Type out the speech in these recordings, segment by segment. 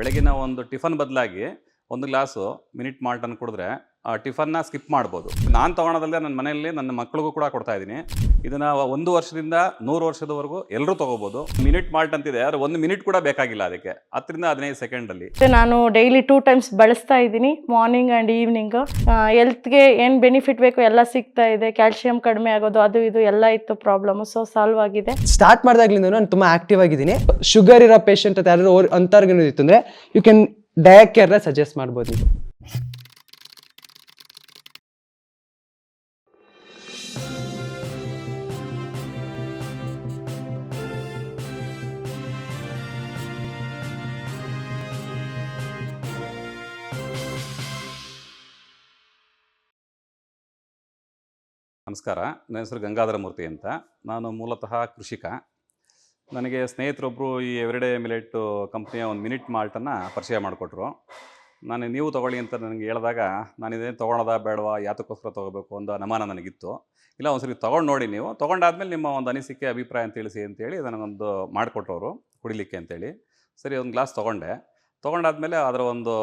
ಬೆಳಗಿನ ಒಂದು ಟಿಫನ್ ಬದಲಾಗಿ ಒಂದು ಗ್ಲಾಸು ಮಿನಿಟ್ ಮಾಲ್ಟನ್ನು ಕುಡಿದ್ರೆ ಆ ಟಿಫನ್ನ ಸ್ಕಿಪ್ ಮಾಡ್ಬೋದು. ನಾನು ತೊಗೊಳೋದಲ್ಲದೆ ನನ್ನ ಮನೆಯಲ್ಲಿ ನನ್ನ ಮಕ್ಕಳಿಗೂ ಕೂಡ ಕೊಡ್ತಾ ಇದ್ದೀನಿ. ಇದನ್ನು 1 ವರ್ಷದಿಂದ 100 ವರ್ಷದವರೆಗೂ ಎಲ್ಲರೂ ತೊಗೋಬೋದು. ಮಿನಿಟ್ ಮಾಲ್ಟ್ ಅಂತಿದೆ, ಆದರೆ 1 ಮಿನಿಟ್ ಕೂಡ ಬೇಕಾಗಿಲ್ಲ ಅದಕ್ಕೆ. 10 ರಿಂದ 15 ಸೆಕೆಂಡಲ್ಲಿ. ನಾನು ಡೈಲಿ 2 ಟೈಮ್ಸ್ ಬಳಸ್ತಾ ಇದ್ದೀನಿ, ಮಾರ್ನಿಂಗ್ ಆ್ಯಂಡ್ ಈವ್ನಿಂಗ್. ಹೆಲ್ತ್ಗೆ ಏನು ಬೆನಿಫಿಟ್ ಬೇಕು ಎಲ್ಲ ಸಿಗ್ತಾ ಇದೆ. ಕ್ಯಾಲ್ಸಿಯಂ ಕಡಿಮೆ ಆಗೋದು ಅದು ಇದು ಎಲ್ಲ ಇತ್ತು ಪ್ರಾಬ್ಲಮ್, ಸೊ ಸಾಲ್ವ್ ಆಗಿದೆ. ಸ್ಟಾರ್ಟ್ ಮಾಡಿದಾಗ್ಲಿಂದ ನಾನು ತುಂಬ ಆಕ್ಟಿವ್ ಆಗಿದ್ದೀನಿ. ಶುಗರ್ ಇರೋ ಪೇಷಂಟ್ ಅಂತ ಯಾರು ಅಂಥವ್ರಿಗೆ ಇತ್ತು ಅಂದರೆ ಯು ಕ್ಯಾನ್ ಡಯಾಕೇರ್ನ ಸಜೆಸ್ಟ್ ಮಾಡ್ಬೋದು ನೀವು. ನಮಸ್ಕಾರ, ನನ್ನ ಹೆಸರು ಗಂಗಾಧರ ಮೂರ್ತಿ ಅಂತ. ನಾನು ಮೂಲತಃ ಕೃಷಿಕ. ನನಗೆ ಸ್ನೇಹಿತರೊಬ್ಬರು ಈ ಎವ್ರಿಡೇ ಮಿಲೆಟ್ ಕಂಪ್ನಿಯ ಒಂದು ಮಿನಿಟ್ ಮಾಲ್ಟನ್ನು ಪರಿಚಯ ಮಾಡಿಕೊಟ್ರು. ನೀವು ತೊಗೊಳ್ಳಿ ಅಂತ ನನಗೆ ಹೇಳಿದಾಗ ನಾನು ಇದೇನು ತೊಗೊಳೋದಾ ಬೇಡವಾ, ಯಾತಕ್ಕೋಸ್ಕರ ತೊಗೋಬೇಕು ಅಂತ ಅನುಮಾನ ನನಗಿತ್ತು. ಇಲ್ಲ, ಒಂದ್ಸರಿ ತೊಗೊಂಡು ನೋಡಿ, ನೀವು ತೊಗೊಂಡಾದ್ಮೇಲೆ ನಿಮ್ಮ ಒಂದು ಅನಿಸಿಕೆ ಅಭಿಪ್ರಾಯ ಅಂತ ತಿಳಿಸಿ ಅಂತೇಳಿ ನನಗೊಂದು ಮಾಡಿಕೊಟ್ರವರು ಕುಡಿಲಿಕ್ಕೆ ಅಂತೇಳಿ. ಸರಿ, ಒಂದು ಗ್ಲಾಸ್ ತೊಗೊಂಡಾದ್ಮೇಲೆ ಅದರ ಒಂದು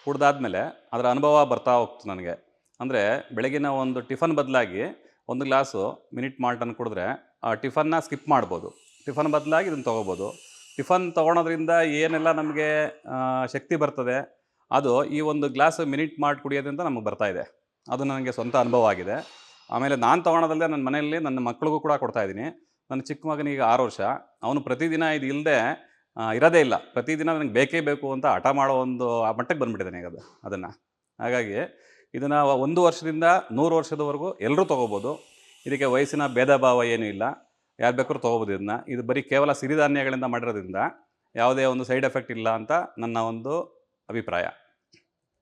ಕುಡ್ದಾದ್ಮೇಲೆ ಅದರ ಅನುಭವ ಬರ್ತಾ ಹೋಗ್ತು ನನಗೆ. ಅಂದರೆ ಬೆಳಗಿನ ಒಂದು ಟಿಫನ್ ಬದಲಾಗಿ ಒಂದು ಗ್ಲಾಸು ಮಿನಿಟ್ ಮಾಲ್ಟನ್ನು ಕುಡಿದ್ರೆ ಆ ಟಿಫನ್ನ ಸ್ಕಿಪ್ ಮಾಡ್ಬೋದು. ಟಿಫನ್ ಬದಲಾಗಿ ಇದನ್ನು ತೊಗೋಬೋದು. ಟಿಫನ್ ತೊಗೊಳೋದ್ರಿಂದ ಏನೆಲ್ಲ ನಮಗೆ ಶಕ್ತಿ ಬರ್ತದೆ, ಅದು ಈ ಒಂದು ಗ್ಲಾಸ್ ಮಿನಿಟ್ ಮಾಲ್ಟ್ ಕುಡಿಯೋದ್ರಿಂದ ನಮಗೆ ಬರ್ತಾಯಿದೆ. ಅದು ನನಗೆ ಸ್ವಂತ ಅನುಭವ ಆಗಿದೆ. ಆಮೇಲೆ ನಾನು ತೊಗೊಳೋದಲ್ಲದೆ ನನ್ನ ಮನೆಯಲ್ಲಿ ನನ್ನ ಮಕ್ಕಳಿಗೂ ಕೂಡ ಕೊಡ್ತಾಯಿದ್ದೀನಿ. ನನ್ನ ಚಿಕ್ಕ ಮಗನಿಗೆ 6 ವರ್ಷ. ಅವನು ಪ್ರತಿದಿನ ಇದು ಇಲ್ಲದೆ ಇರೋದೇ ಇಲ್ಲ. ಪ್ರತಿದಿನ ನನಗೆ ಬೇಕೇ ಬೇಕು ಅಂತ ಹಠ ಮಾಡೋ ಒಂದು ಆ ಮಟ್ಟಕ್ಕೆ ಬಂದುಬಿಟ್ಟಿದ್ದಾನೆ ಈಗ ಅದನ್ನು. ಹಾಗಾಗಿ ಇದನ್ನು 1 ವರ್ಷದಿಂದ 100 ವರ್ಷದವರೆಗೂ ಎಲ್ಲರೂ ತೊಗೋಬೋದು. ಇದಕ್ಕೆ ವಯಸ್ಸಿನ ಭೇದ ಭಾವ ಏನೂ ಇಲ್ಲ, ಯಾರು ಬೇಕಾದ್ರೂ ತೊಗೋಬೋದು ಇದನ್ನು. ಇದು ಬರೀ ಕೇವಲ ಸಿರಿಧಾನ್ಯಗಳಿಂದ ಮಾಡಿರೋದ್ರಿಂದ ಯಾವುದೇ ಒಂದು ಸೈಡ್ ಎಫೆಕ್ಟ್ ಇಲ್ಲ ಅಂತ ನನ್ನ ಒಂದು ಅಭಿಪ್ರಾಯ.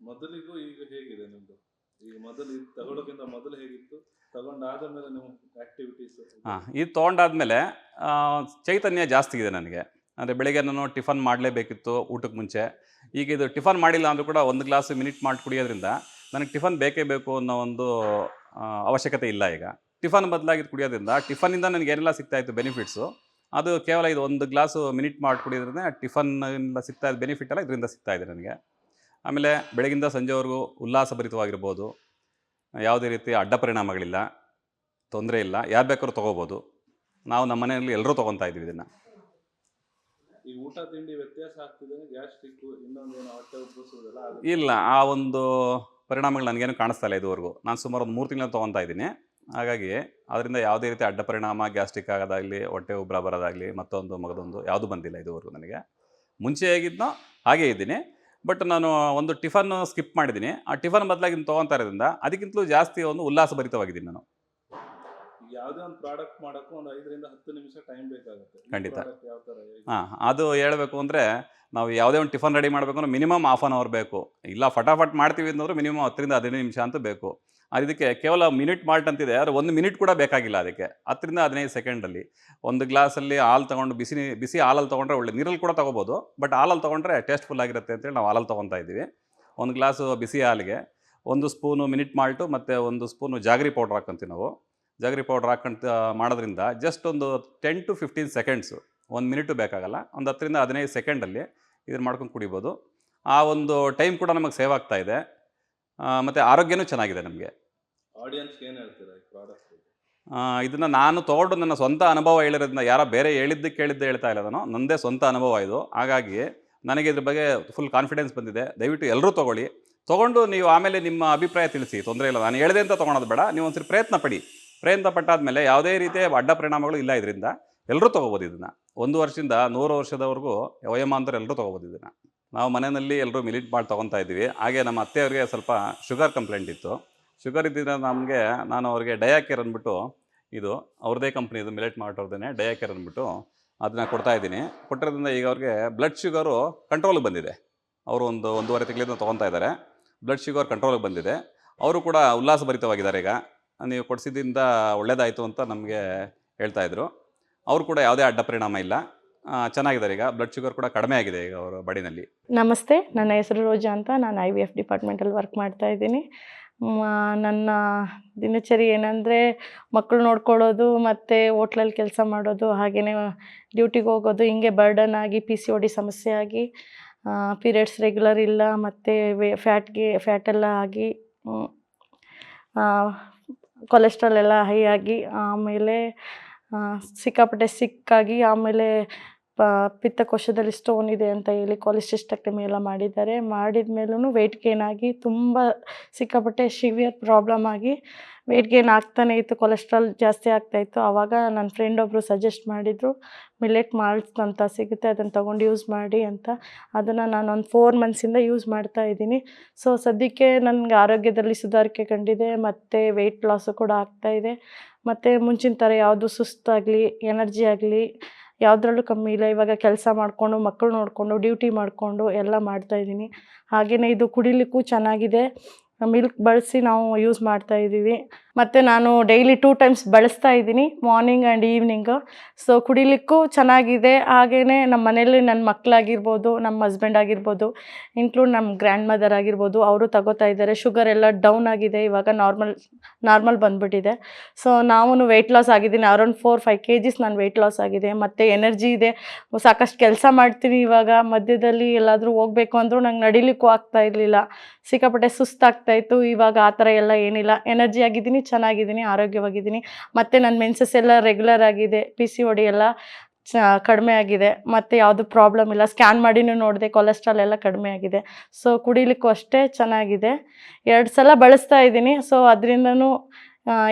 ಮೊದಲಿಗೂ ಈಗ ಹೇಗಿದೆ ನಿಮ್ಮದು? ಈಗ ಮೊದಲು ತಗೊಳ್ಳೋಕ್ಕಿಂತ ಮೊದಲು ಹೇಗಿತ್ತು, ತಗೊಂಡಾದ ಮೇಲೆ ನಿಮ್ಮ ಆ್ಯಕ್ಟಿವಿಟೀಸ್? ಇದು ತೊಗೊಂಡಾದ್ಮೇಲೆ ಚೈತನ್ಯ ಜಾಸ್ತಿ ಇದೆ ನನಗೆ. ಅಂದರೆ ಬೆಳಗ್ಗೆ ನಾನು ಟಿಫನ್ ಮಾಡಲೇಬೇಕಿತ್ತು ಊಟಕ್ಕೆ ಮುಂಚೆ. ಈಗ ಇದು ಟಿಫನ್ ಮಾಡಿಲ್ಲ ಅಂದರೂ ಕೂಡ ಒಂದು ಗ್ಲಾಸ್ ಮಿನಿಟ್ ಮಾಲ್ಟ್ ಕುಡಿಯೋದ್ರಿಂದ ನನಗೆ ಟಿಫನ್ ಬೇಕೇ ಬೇಕು ಅನ್ನೋ ಒಂದು ಅವಶ್ಯಕತೆ ಇಲ್ಲ. ಈಗ ಟಿಫನ್ ಬದಲಾಗಿ ಕುಡಿಯೋದ್ರಿಂದ ಟಿಫನ್ನಿಂದ ನನಗೆ ಏನೆಲ್ಲ ಸಿಗ್ತಾಯಿತ್ತು ಬೆನಿಫಿಟ್ಸು, ಅದು ಕೇವಲ ಇದು ಒಂದು ಗ್ಲಾಸು ಮಿನಿಟ್ ಮಾಲ್ಟ್ ಕುಡಿಯೋದ್ರಿಂದ ಟಿಫನ್ನಿಂದ ಸಿಗ್ತಾಯಿದ್ದ ಬೆನಿಫಿಟ್ ಎಲ್ಲ ಇದರಿಂದ ಸಿಗ್ತಾಯಿದೆ ನನಗೆ. ಆಮೇಲೆ ಬೆಳಗಿಂದ ಸಂಜೆವರೆಗೂ ಉಲ್ಲಾಸಭರಿತವಾಗಿರ್ಬೋದು, ಯಾವುದೇ ರೀತಿ ಅಡ್ಡ ಪರಿಣಾಮಗಳಿಲ್ಲ, ತೊಂದರೆ ಇಲ್ಲ, ಯಾರು ಬೇಕಾದ್ರೂ ತೊಗೋಬೋದು. ನಾವು ನಮ್ಮ ಮನೆಯಲ್ಲಿ ಎಲ್ಲರೂ ತೊಗೊತಾ ಇದ್ದೀವಿ ಇದನ್ನು. ಈ ಊಟ ತಿಂಡಿ ವ್ಯತ್ಯಾಸ ಆಗ್ತಿದೆ, ಗ್ಯಾಸ್ಟ್ರಿಕ್ ಇನ್ನೊಂದೇನು ಹೊಟ್ಟೆ ಉಬ್ಬಿಸೋದೆಲ್ಲ ಇಲ್ಲ, ಆ ಒಂದು ಪರಿಣಾಮಗಳು ನನಗೇನು ಕಾಣಿಸ್ತಾ ಇಲ್ಲ ಇದುವರೆಗೂ. ನಾನು ಸುಮಾರು ಒಂದು 3 ತಿಂಗಳು ತೊಗೊತಾ ಇದ್ದೀನಿ. ಹಾಗಾಗಿ ಅದರಿಂದ ಯಾವುದೇ ರೀತಿ ಅಡ್ಡ ಪರಿಣಾಮ, ಗ್ಯಾಸ್ಟ್ರಿಕ್ ಆಗೋದಾಗಲಿ, ಹೊಟ್ಟೆ ಉಬ್ಬರ ಬರೋದಾಗಲಿ, ಮತ್ತೊಂದು ಯಾವುದೂ ಬಂದಿಲ್ಲ ಇದುವರೆಗೂ ನನಗೆ. ಮುಂಚೆ ಹೇಗಿದ್ನೋ ಹಾಗೇ ಇದ್ದೀನಿ. ಬಟ್ ನಾನು ಒಂದು ಟಿಫನ್ ಸ್ಕಿಪ್ ಮಾಡಿದ್ದೀನಿ. ಆ ಟಿಫನ್ ಬದಲಾಗಿ ತೊಗೊತಾ ಇರೋದ್ರಿಂದ ಅದಕ್ಕಿಂತಲೂ ಜಾಸ್ತಿ ಒಂದು ಉಲ್ಲಾಸಭರಿತವಾಗಿದ್ದೀನಿ ನಾನು. ಯಾವುದೇ ಒಂದು ಪ್ರಾಡಕ್ಟ್ ಮಾಡೋಕ್ಕೂ ಒಂದು 5 ರಿಂದ 10 ನಿಮಿಷ ಟೈಮ್ ಬೇಕಾಗುತ್ತೆ. ಖಂಡಿತ. ಯಾವ ಥರ? ಅದು ಹೇಳಬೇಕು ಅಂದರೆ ನಾವು ಯಾವುದೇ ಒಂದು ಟಿಫನ್ ರೆಡಿ ಮಾಡಬೇಕು ಅಂದರೆ ಮಿನಿಮಮ್ ½ ಆನ್ ಅವರ್ ಬೇಕು. ಇಲ್ಲ ಫಟಾಫಟ್ ಮಾಡ್ತೀವಿ ಅಂತಂದ್ರೆ ಮಿನಿಮಮ್ 10 ರಿಂದ 15 ನಿಮಿಷ ಅಂತೂ ಬೇಕು. ಇದಕ್ಕೆ ಕೇವಲ ಮಿನಿಟ್ ಮಾಲ್ಟ್ ಅಂತಿದೆ, ಆದರೆ 1 ಮಿನಿಟ್ ಕೂಡ ಬೇಕಾಗಿಲ್ಲ ಅದಕ್ಕೆ. 10 ರಿಂದ 15 ಸೆಕೆಂಡಲ್ಲಿ ಒಂದು ಗ್ಲಾಸಲ್ಲಿ ಹಾಲು ತೊಗೊಂಡು ಬಿಸಿ ಹಾಲಲ್ಲಿ ತೊಗೊಂಡ್ರೆ ಒಳ್ಳೆ, ನೀರಲ್ಲಿ ಕೂಡ ತೊಗೋಬೋದು. ಬಟ್ ಹಾಲಲ್ಲಿ ತೊಗೊಂಡ್ರೆ ಟೇಸ್ಟ್ಫುಲ್ ಆಗಿರುತ್ತೆ ಅಂತೇಳಿ ನಾವು ಹಾಲಲ್ಲಿ ತೊಗೊತಾ ಇದ್ದೀವಿ. ಒಂದು ಗ್ಲಾಸು ಬಿಸಿ ಹಾಲಿಗೆ 1 ಸ್ಪೂನು ಮಿನಿಟ್ ಮಾಲ್ಟು ಮತ್ತು 1 ಸ್ಪೂನು ಜಾಗರಿ ಪೌಡ್ರ್ ಹಾಕ್ಕೊಂತೀವಿ ನಾವು. ಜಾಗರಿ ಪೌಡ್ರ್ ಹಾಕ್ಕೊಂತ ಮಾಡೋದ್ರಿಂದ ಜಸ್ಟ್ ಒಂದು 10 to 15 ಸೆಕೆಂಡ್ಸು, 1 ಮಿನಿಟು ಬೇಕಾಗಲ್ಲ. ಒಂದು 10 ರಿಂದ 15 ಸೆಕೆಂಡಲ್ಲಿ ಇದನ್ನು ಮಾಡ್ಕೊಂಡು ಕುಡಿಬೋದು. ಆ ಒಂದು ಟೈಮ್ ಕೂಡ ನಮಗೆ ಸೇವ್ ಆಗ್ತಾ ಇದೆ, ಮತ್ತು ಆರೋಗ್ಯನೂ ಚೆನ್ನಾಗಿದೆ ನಮಗೆ. ಆಡಿಯನ್ಸ್ಗೆ ಏನು ಹೇಳ್ತೀರಾ ಈ ಪ್ರಾಡಕ್ಟ್? ಇದನ್ನು ನಾನು ತೊಗೊಂಡು ನನ್ನ ಸ್ವಂತ ಅನುಭವ ಹೇಳಿರೋದ್ರಿಂದ, ಯಾರೋ ಬೇರೆ ಕೇಳಿದ್ದೆ ಹೇಳ್ತಾ ಇಲ್ಲ, ನಾನು ನನ್ನದೇ ಸ್ವಂತ ಅನುಭವ ಇದು. ಹಾಗಾಗಿ ನನಗೆ ಇದ್ರ ಬಗ್ಗೆ ಫುಲ್ ಕಾನ್ಫಿಡೆನ್ಸ್ ಬಂದಿದೆ. ದಯವಿಟ್ಟು ಎಲ್ಲರೂ ತೊಗೊಂಡು ನೀವು ಆಮೇಲೆ ನಿಮ್ಮ ಅಭಿಪ್ರಾಯ ತಿಳಿಸಿ, ತೊಂದರೆ ಇಲ್ಲ. ನಾನು ಹೇಳಿದೆ ಅಂತ ತೊಗೊಳೋದು ಬೇಡ, ನೀವು ಒಂದ್ಸರಿ ಪ್ರಯತ್ನ ಪಟ್ಟಾದ್ಮೇಲೆ ಯಾವುದೇ ರೀತಿಯ ಅಡ್ಡ ಪರಿಣಾಮಗಳು ಇಲ್ಲ. ಇದರಿಂದ ಎಲ್ಲರೂ ತೊಗೋಬೋದು ಇದನ್ನು. 1 ವರ್ಷದಿಂದ 100 ವರ್ಷದವರೆಗೂ ವಯೋಮಾನರು ಎಲ್ಲರೂ ತೊಗೋಬೋದು ಇದನ್ನು. ನಾವು ಮನೆಯಲ್ಲಿ ಎಲ್ಲರೂ ಮಿನಿಟ್ ಮಾಲ್ಟ್ ತೊಗೊತಾ ಇದ್ದೀವಿ. ಹಾಗೆ ನಮ್ಮ ಅತ್ತೆಯವ್ರಿಗೆ ಸ್ವಲ್ಪ ಶುಗರ್ ಕಂಪ್ಲೇಂಟ್ ಇತ್ತು. ಶುಗರ್ ಇದ್ದಿದ್ದರಿಂದ ನಾನು ಅವ್ರಿಗೆ ಡಯಾಕೇರ್ ಅಂದ್ಬಿಟ್ಟು, ಇದು ಅವ್ರದ್ದೇ ಕಂಪ್ನಿದು ಮಿಲೆಟ್ ಮಾಲ್ಟ್ ಅವ್ರದ್ದೇ ಡಯಾಕೇರ್ ಅಂದ್ಬಿಟ್ಟು ಅದನ್ನು ಕೊಡ್ತಾಯಿದ್ದೀನಿ. ಕೊಟ್ಟಿರೋದ್ರಿಂದ ಈಗ ಅವ್ರಿಗೆ ಬ್ಲಡ್ ಶುಗರು ಕಂಟ್ರೋಲಿಗೆ ಬಂದಿದೆ. ಅವರು 1.5 ತಿಂಗಳಿಂದ ತೊಗೊತಾ ಇದ್ದಾರೆ. ಬ್ಲಡ್ ಶುಗರ್ ಕಂಟ್ರೋಲಿಗೆ ಬಂದಿದೆ. ಅವರು ಕೂಡ ಉಲ್ಲಾಸಭರಿತವಾಗಿದ್ದಾರೆ. ಈಗ ನೀವು ಕೊಡಿಸಿದ್ದಿಂದ ಒಳ್ಳೆಯದಾಯಿತು ಅಂತ ನಮಗೆ ಹೇಳ್ತಾಯಿದ್ರು. ಅವರು ಕೂಡ ಯಾವುದೇ ಅಡ್ಡ ಪರಿಣಾಮ ಇಲ್ಲ, ಚೆನ್ನಾಗಿದ್ದಾರೆ. ಈಗ ಬ್ಲಡ್ ಶುಗರ್ ಕೂಡ ಕಡಿಮೆ ಆಗಿದೆ ಈಗ ಅವರ ಬಾಡಿನಲ್ಲಿ. ನಮಸ್ತೆ, ನನ್ನ ಹೆಸರು ರೋಜಾ ಅಂತ. ನಾನು IVF ಡಿಪಾರ್ಟ್ಮೆಂಟಲ್ಲಿ ವರ್ಕ್ ಮಾಡ್ತಾ ಇದ್ದೀನಿ. ನನ್ನ ದಿನಚರಿ ಏನಂದರೆ ಮಕ್ಕಳು ನೋಡ್ಕೊಳ್ಳೋದು ಮತ್ತು ಹೋಟ್ಲಲ್ಲಿ ಕೆಲಸ ಮಾಡೋದು, ಹಾಗೆಯೇ ಡ್ಯೂಟಿಗೆ ಹೋಗೋದು, ಹಿಂಗೆ ಬರ್ಡನ್ ಆಗಿ PCOD ಸಮಸ್ಯೆ ಆಗಿ ಪೀರಿಯಡ್ಸ್ ರೆಗ್ಯುಲರ್ ಇಲ್ಲ, ಮತ್ತು ಫ್ಯಾಟೆಲ್ಲ ಆಗಿ ಕೊಲೆಸ್ಟ್ರಾಲ್ ಎಲ್ಲ ಹೈ ಆಗಿ, ಆಮೇಲೆ ಸಿಕ್ಕಾಪಟ್ಟೆ ಸಿಕ್ಕಾಗಿ, ಆಮೇಲೆ ಪಿತ್ತಕೋಶದಲ್ಲಿ ಸ್ಟೋನ್ ಇದೆ ಅಂತ ಹೇಳಿ ಕಾಲಿಸಿಸ್ಟೆಕ್ಟಮಿ ಎಲ್ಲ ಮಾಡಿದ್ದಾರೆ. ಮಾಡಿದ ಮೇಲೂ ವೆಯ್ಟ್ ಗೇನ್ ಆಗಿ ತುಂಬ ಸಿಕ್ಕಾಪಟ್ಟೆ ಸಿವಿಯರ್ ಪ್ರಾಬ್ಲಮ್ ಆಗಿ ವೆಯ್ಟ್ ಗೇನ್ ಆಗ್ತಾನೆ ಇತ್ತು, ಕೊಲೆಸ್ಟ್ರಾಲ್ ಜಾಸ್ತಿ ಆಗ್ತಾಯಿತ್ತು. ಆವಾಗ ನನ್ನ ಫ್ರೆಂಡ್ ಒಬ್ಬರು ಸಜೆಸ್ಟ್ ಮಾಡಿದರು, ಮಿಲೆಟ್ ಮಾಲ್ಟ್ಸ್ ಅಂತ ಸಿಗುತ್ತೆ, ಅದನ್ನು ತೊಗೊಂಡು ಯೂಸ್ ಮಾಡಿ ಅಂತ. ಅದನ್ನು ನಾನು ಒಂದು 4 ಮಂತ್ಸಿಂದ ಯೂಸ್ ಮಾಡ್ತಾ ಇದ್ದೀನಿ. ಸೊ ಸದ್ಯಕ್ಕೆ ನನಗೆ ಆರೋಗ್ಯದಲ್ಲಿ ಸುಧಾರಿಕೆ ಕಂಡಿದೆ, ಮತ್ತು ವೆಯ್ಟ್ ಲಾಸು ಕೂಡ ಆಗ್ತಾಯಿದೆ, ಮತ್ತು ಮುಂಚಿನ ಥರ ಯಾವುದು ಸುಸ್ತಾಗಲಿ ಎನರ್ಜಿ ಆಗಲಿ ಯಾವುದ್ರಲ್ಲೂ ಕಮ್ಮಿ ಇಲ್ಲ. ಇವಾಗ ಕೆಲಸ ಮಾಡಿಕೊಂಡು ಮಕ್ಕಳು ನೋಡಿಕೊಂಡು ಡ್ಯೂಟಿ ಮಾಡಿಕೊಂಡು ಎಲ್ಲ ಮಾಡ್ತಾಯಿದ್ದೀನಿ. ಹಾಗೆಯೇ ಇದು ಕುಡಿಲಿಕ್ಕೂ ಚೆನ್ನಾಗಿದೆ, ಮಿಲ್ಕ್ ಬಳಸಿ ನಾವು ಯೂಸ್ ಮಾಡ್ತಾಯಿದ್ದೀವಿ. ಮತ್ತು ನಾನು ಡೈಲಿ 2 ಟೈಮ್ಸ್ ಬಳಸ್ತಾ ಇದ್ದೀನಿ, ಮಾರ್ನಿಂಗ್ ಆ್ಯಂಡ್ ಈವ್ನಿಂಗು. ಸೊ ಕುಡಿಲಿಕ್ಕೂ ಚೆನ್ನಾಗಿದೆ. ಹಾಗೆಯೇ ನಮ್ಮ ಮನೇಲಿ ನನ್ನ ಮಕ್ಕಳಾಗಿರ್ಬೋದು, ನಮ್ಮ ಹಸ್ಬೆಂಡ್ ಆಗಿರ್ಬೋದು, ಇನ್ಕ್ಲೂಡ್ ನಮ್ಮ ಗ್ರ್ಯಾಂಡ್ ಮದರ್ ಆಗಿರ್ಬೋದು, ಅವರು ತಗೋತಾ ಇದ್ದಾರೆ. ಶುಗರ್ ಎಲ್ಲ ಡೌನ್ ಆಗಿದೆ, ಇವಾಗ ನಾರ್ಮಲ್ ಬಂದುಬಿಟ್ಟಿದೆ. ಸೊ ನಾವು ವೆಯ್ಟ್ ಲಾಸ್ ಆಗಿದ್ದೀನಿ, ಅರೌಂಡ್ 4-5 kgs ನಾನು ವೆಯ್ಟ್ ಲಾಸ್ ಆಗಿದೆ. ಮತ್ತು ಎನರ್ಜಿ ಇದೆ, ಸಾಕಷ್ಟು ಕೆಲಸ ಮಾಡ್ತೀನಿ. ಇವಾಗ ಮಧ್ಯದಲ್ಲಿ ಎಲ್ಲಾದರೂ ಹೋಗಬೇಕು ಅಂದರೂ ನಂಗೆ ನಡಿಲಿಕ್ಕೂ ಆಗ್ತಾ ಇರಲಿಲ್ಲ, ಸಿಕ್ಕಾಪಟ್ಟೆ ಸುಸ್ತಾಗ್ತಾಯಿತ್ತು. ಇವಾಗ ಆ ಥರ ಎಲ್ಲ ಏನಿಲ್ಲ, ಎನರ್ಜಿ ಆಗಿದ್ದೀನಿ, ಚೆನ್ನಾಗಿದ್ದೀನಿ, ಆರೋಗ್ಯವಾಗಿದ್ದೀನಿ. ಮತ್ತು ನನ್ನ ಮೆನ್ಸಸ್ ಎಲ್ಲ ರೆಗ್ಯುಲರ್ ಆಗಿದೆ, PCOD ಎಲ್ಲ ಕಡಿಮೆ ಆಗಿದೆ, ಮತ್ತು ಯಾವುದು ಪ್ರಾಬ್ಲಮ್ ಇಲ್ಲ. ಸ್ಕ್ಯಾನ್ ಮಾಡಿನೂ ನೋಡಿದೆ, ಕೊಲೆಸ್ಟ್ರಾಲ್ ಎಲ್ಲ ಕಡಿಮೆ ಆಗಿದೆ. ಸೊ ಕುಡಿಲಿಕ್ಕೂ ಅಷ್ಟೇ ಚೆನ್ನಾಗಿದೆ. 2 ಸಲ ಬಳಸ್ತಾ ಇದ್ದೀನಿ. ಸೊ ಅದರಿಂದನೂ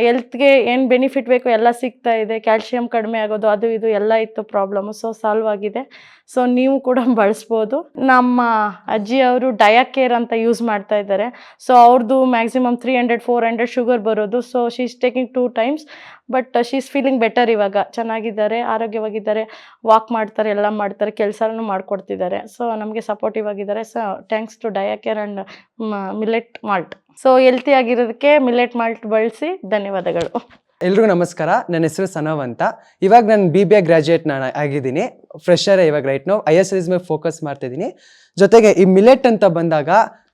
ಹೆಲ್ತ್ಗೆ ಏನು ಬೆನಿಫಿಟ್ ಬೇಕು ಎಲ್ಲ ಸಿಗ್ತಾ ಇದೆ. ಕ್ಯಾಲ್ಶಿಯಂ ಕಡಿಮೆ ಆಗೋದು, ಅದು ಇದು ಎಲ್ಲ ಇತ್ತು ಪ್ರಾಬ್ಲಮ್ಮು, ಸೊ ಸಾಲ್ವ್ ಆಗಿದೆ. ಸೊ ನೀವು ಕೂಡ ಬಳಸ್ಬೋದು. ನಮ್ಮ ಅಜ್ಜಿಯವರು ಡಯಾಕೇರ್ ಅಂತ ಯೂಸ್ ಮಾಡ್ತಾ ಇದ್ದಾರೆ. ಸೊ ಅವ್ರದ್ದು ಮ್ಯಾಕ್ಸಿಮಮ್ 300-400 ಶುಗರ್ ಬರೋದು. So she is taking 2 times, but she is feeling better. ಇವಾಗ ಚೆನ್ನಾಗಿದ್ದಾರೆ, ಆರೋಗ್ಯವಾಗಿದ್ದಾರೆ, ವಾಕ್ ಮಾಡ್ತಾರೆ, ಎಲ್ಲ ಮಾಡ್ತಾರೆ, ಕೆಲಸನೂ ಮಾಡಿಕೊಡ್ತಿದ್ದಾರೆ. ಸೊ ನಮಗೆ ಸಪೋರ್ಟಿವ್ ಆಗಿದ್ದಾರೆ. So thanks to Diacare and millet malt. So healthy ಆಗಿರೋದಕ್ಕೆ ಮಿಲೆಟ್ ಮಾಲ್ಟ್ ಬಳಸಿ ಧನ್ಯವಾದಗಳು. ಎಲ್ರಿಗೂ ನಮಸ್ಕಾರ. ನನ್ನ ಹೆಸರು ಸನವ್ ಅಂತ. ಇವಾಗ ನಾನು BBA ಗ್ರಾಜ್ಯುಯೇಟ್ ನಾನು ಆಗಿದ್ದೀನಿ, ಫ್ರೆಶರ್. ಇವಾಗ ರೈಟ್ ನಾವು ISLS ಮೇಲೆ ಫೋಕಸ್ ಮಾಡ್ತಿದ್ದೀನಿ. ಜೊತೆಗೆ ಈ ಮಿಲೆಟ್ ಅಂತ ಬಂದಾಗ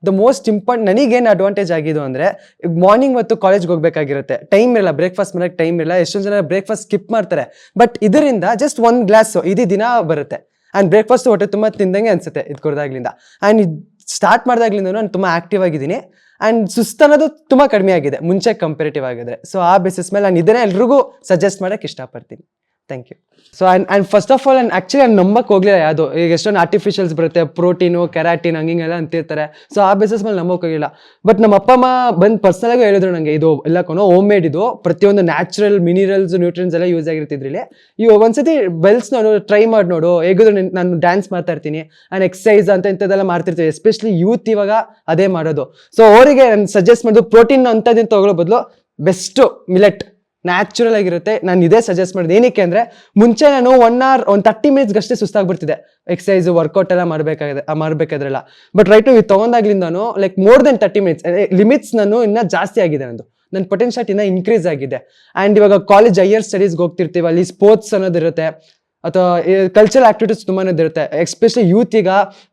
ದ ಮೋಸ್ಟ್ ಇಂಪಾರ್ಟೆಂಟ್ ನನಗೇನು ಅಡ್ವಾಂಟೇಜ್ ಆಗಿದ್ದು ಅಂದರೆ, ಮಾರ್ನಿಂಗ್ ಮತ್ತು ಕಾಲೇಜ್ಗೆ ಹೋಗ್ಬೇಕಾಗಿರುತ್ತೆ, ಟೈಮ್ ಇರಲ್ಲ, ಬ್ರೇಕ್ಫಾಸ್ಟ್ ಮಾಡೋಕ್ಕೆ ಟೈಮ್ ಇರಲ್ಲ. ಎಷ್ಟೊಂದು ಜನ ಬ್ರೇಕ್ಫಾಸ್ಟ್ ಸ್ಕಿಪ್ ಮಾಡ್ತಾರೆ. ಬಟ್ ಇದರಿಂದ ಜಸ್ಟ್ 1 ಗ್ಲಾಸು ಇದು ದಿನ ಬರುತ್ತೆ. ಆ್ಯಂಡ್ ಬ್ರೇಕ್ಫಾಸ್ಟ್ ಹೊಟ್ಟೆ ತುಂಬ ತಿಂದಂಗೆ ಅನಿಸುತ್ತೆ ಇದು ಕೊಡ್ದಾಗ್ಲಿಂದ. ಆ್ಯಂಡ್ ಇದು ಸ್ಟಾರ್ಟ್ ಮಾಡಿದಾಗ್ಲಿಂದ ನಾನು ತುಂಬ ಆ್ಯಕ್ಟಿವ್ ಆಗಿದ್ದೀನಿ. ಆ್ಯಂಡ್ ಸುಸ್ತನ್ನೋದು ತುಂಬ ಕಡಿಮೆ ಆಗಿದೆ ಮುಂಚೆ ಕಂಪೇರಿಟಿವ್ ಆಗಿದ್ರೆ. ಸೊ ಆ ಬೇಸಿಸ್ ಮೇಲೆ ನಾನು ಇದನ್ನೇ ಎಲ್ರಿಗೂ ಸಜೆಸ್ಟ್ ಮಾಡೋಕ್ಕೆ ಇಷ್ಟಪಡ್ತೀನಿ. Thank you. So and first of all actually ನಾನು ನಂಬಕ್ಕೆ ಹೋಗಲಿಲ್ಲ ಯಾವುದು. ಈಗ ಎಷ್ಟೊಂದು ಆರ್ಟಿಫಿಷಿಯಲ್ಸ್ ಬರುತ್ತೆ, ಪ್ರೋಟೀನು, ಕೆರಾಟಿನ್, ಹಂಗಿಂಗೆಲ್ಲ ಅಂತಿರ್ತಾರೆ. ಸೊ ಆ ಬೇಸಿಸ್ ಮೇಲೆ ನಂಬಕ್ಕೆ ಹೋಗಿಲ್ಲ. ಬಟ್ ನಮ್ಮ ಅಪ್ಪ ಅಮ್ಮ ಬಂದು ಪರ್ಸನಲಾಗಿ ಹೇಳಿದ್ರು ನನಗೆ, ಇದು ಎಲ್ಲಕ್ಕೂ ಹೋಮ್ ಮೇಡ್, ಇದು ಪ್ರತಿಯೊಂದು ನ್ಯಾಚುರಲ್ ಮಿನಿರಲ್ಸ್, ನ್ಯೂಟ್ರಿಯನ್ಸ್ ಎಲ್ಲ ಯೂಸ್ ಆಗಿರ್ತಿದ್ರಲ್ಲಿ. ಈ ಒಂದ್ಸತಿ ಬೆಲ್ಸ್ ನೋಡು, ಟ್ರೈ ಮಾಡಿ ನೋಡು. ಹೇಗಿದ್ರು ನಾನು ಡ್ಯಾನ್ಸ್ ಮಾಡ್ತಾ ಇರ್ತೀನಿ, ಆ್ಯಂಡ್ ಎಕ್ಸಸೈಸ್ ಅಂತ ಇಂಥದ್ದೆಲ್ಲ ಮಾಡ್ತಿರ್ತೀವಿ. ಎಸ್ಪೆಷಲಿ ಯೂತ್ ಇವಾಗ ಅದೇ ಮಾಡೋದು. ಸೊ ಅವರಿಗೆ ನಾನು ಸಜೆಸ್ಟ್ ಮಾಡೋದು, ಪ್ರೋಟೀನ್ ಅಂಥದ್ದು ತಗೊಳ್ಳೋ ಬದಲು ಬೆಸ್ಟು ಮಿಲೆಟ್, ನ್ಯಾಚುರಲ್ ಆಗಿರುತ್ತೆ. ನಾನು ಇದೇ ಸಜೆಸ್ಟ್ ಮಾಡಿದೆ. ಏನಕ್ಕೆ ಅಂದರೆ, ಮುಂಚೆ ನಾನು 1 hour 30 minutes ಸುಸ್ತಾಗ್ಬಿಡ್ತಿದೆ ಎಕ್ಸಸೈಸ್ ವರ್ಕೌಟ್ ಎಲ್ಲ ಮಾಡಬೇಕಾದ್ರೆಲ್ಲ. ಬಟ್ ರೈಟ್ ಇದು ತೊಗೊಂಡಾಗ್ಲಿಂದಾನು like more than 30 minutes limits ನಾನು ಇನ್ನೂ ಜಾಸ್ತಿ ಆಗಿದೆ. ನನ್ನ ಪೊಟೆನ್ಶಿಯಲ್ ಇನ್ನೂ ಇನ್ಕ್ರೀಸ್ ಆಗಿದೆ. ಆ್ಯಂಡ್ ಇವಾಗ ಕಾಲೇಜ್ ಹೈಯರ್ ಸ್ಟಡೀಸ್ಗೆ ಹೋಗ್ತಿರ್ತೀವಿ, ಅಲ್ಲಿ ಸ್ಪೋರ್ಟ್ಸ್ ಅನ್ನೋದಿರುತ್ತೆ, ಅಥವಾ ಕಲ್ಚರಲ್ ಆಕ್ಟಿವಿಟೀಸ್ ತುಂಬಾ ಇರುತ್ತೆ. ಎಸ್ಪೆಷಲಿ ಯೂತ್ ಈಗ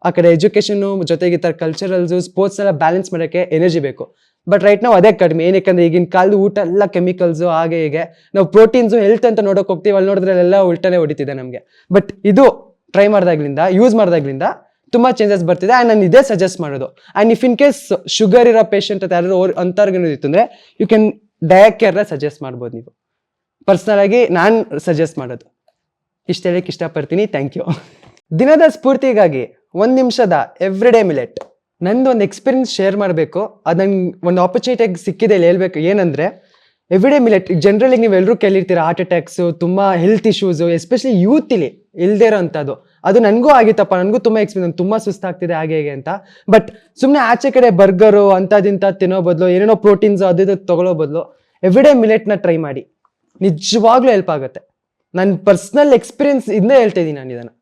ಆ ಕಡೆ ಎಜುಕೇಷನು ಜೊತೆಗೆ ಈ ಥರ ಕಲ್ಚರಲ್ಸು, ಸ್ಪೋರ್ಟ್ಸ್ ಎಲ್ಲ ಬ್ಯಾಲೆನ್ಸ್ ಮಾಡೋಕ್ಕೆ ಎನರ್ಜಿ ಬೇಕು. ಬಟ್ ರೈಟ್ ನಾವು ಅದೇ ಕಡಿಮೆ. ಏನಕ್ಕೆ ಈಗಿನ ಕಾಲದ ಊಟ ಎಲ್ಲ ಕೆಮಿಕಲ್ಸು, ಹಾಗೆ ಹೀಗೆ ನಾವು ಪ್ರೋಟೀನ್ಸು ಹೆಲ್ತ್ ಅಂತ ನೋಡೋಕೆ ಹೋಗ್ತೀವಿ, ಅಲ್ಲಿ ನೋಡಿದ್ರೆ ಎಲ್ಲ ಉಲ್ಟನೇ ಹೊಡಿತಿದೆ ನಮಗೆ. ಬಟ್ ಇದು ಟ್ರೈ ಮಾಡಿದಾಗ್ಲಿಂದ, ಯೂಸ್ ಮಾಡಿದಾಗ್ಲಿಂದ ತುಂಬ ಚೇಂಜಸ್ ಬರ್ತಿದೆ. ಆ್ಯಂಡ್ ನಾನು ಇದೇ ಸಜೆಸ್ಟ್ ಮಾಡೋದು. And if in case sugar ಇರೋ ಪೇಷಂಟ್ ಅಂತ ಯಾರು ಅಂಥವ್ರಿಗೇನಿತ್ತು ಅಂದರೆ, ಯು ಕ್ಯಾನ್ ಡಯಾಕೇರ್ನ ಸಜೆಸ್ಟ್ ಮಾಡ್ಬೋದು ನೀವು. ಪರ್ಸ್ನಲ್ ಆಗಿ ನಾನು ಸಜೆಸ್ಟ್ ಮಾಡೋದು. ಇಷ್ಟು ಹೇಳಕ್ಕೆ ಇಷ್ಟಪಡ್ತೀನಿ. Thank you. ದಿನದ ಸ್ಫೂರ್ತಿಗಾಗಿ 1 ನಿಮಿಷದ ಎವ್ರಿಡೇ ಮಿಲೆಟ್. ನಂದು ಒಂದು ಎಕ್ಸ್ಪೀರಿಯನ್ಸ್ ಶೇರ್ ಮಾಡಬೇಕು. ಅದು ನಂಗೆ ಒಂದು ಆಪರ್ಚುನಿಟಿಯಾಗಿ ಸಿಕ್ಕಿದೆ ಇಲ್ಲಿ ಹೇಳ್ಬೇಕು. ಏನಂದರೆ, ಎವ್ರಿಡೇ ಮಿಲೆಟ್ ಜನರಲಿ ನೀವೆಲ್ಲರೂ ಕೇಳಿರ್ತೀರ, ಹಾರ್ಟ್ ಅಟ್ಯಾಕ್ಸು, ತುಂಬ ಹೆಲ್ತ್ ಇಶ್ಯೂಸು, ಎಸ್ಪೆಷಲಿ ಯೂತಿಲಿ ಇಲ್ಲದೇ ಇರೋ ಅಂಥದ್ದು. ಅದು ನನಗೂ ಆಗಿತ್ತಪ್ಪ, ನನಗೂ ತುಂಬ ಎಕ್ಸ್ಪೀರಿಯನ್ಸ್, ತುಂಬ ಸುಸ್ತಾಗ್ತಿದೆ ಹಾಗೆ ಹೇಗೆ ಅಂತ. ಬಟ್ ಸುಮ್ಮನೆ ಆಚೆ ಕಡೆ ಬರ್ಗರು ಅಂಥದ್ದಿಂತ ತಿನ್ನೋ ಬದಲು, ಏನೇನೋ ಪ್ರೋಟೀನ್ಸು ಅದು ತೊಗೊಳ್ಳೋ ಬದಲು ಎವ್ರಿಡೇ ಮಿಲೆಟ್ನ ಟ್ರೈ ಮಾಡಿ, ನಿಜವಾಗ್ಲೂ ಹೆಲ್ಪ್ ಆಗುತ್ತೆ. ನನ್ನ ಪರ್ಸ್ನಲ್ ಎಕ್ಸ್ಪೀರಿಯನ್ಸ್ ಇಂದ ಹೇಳ್ತಾ ಇದ್ದೀನಿ ನಾನು ಇದನ್ನು.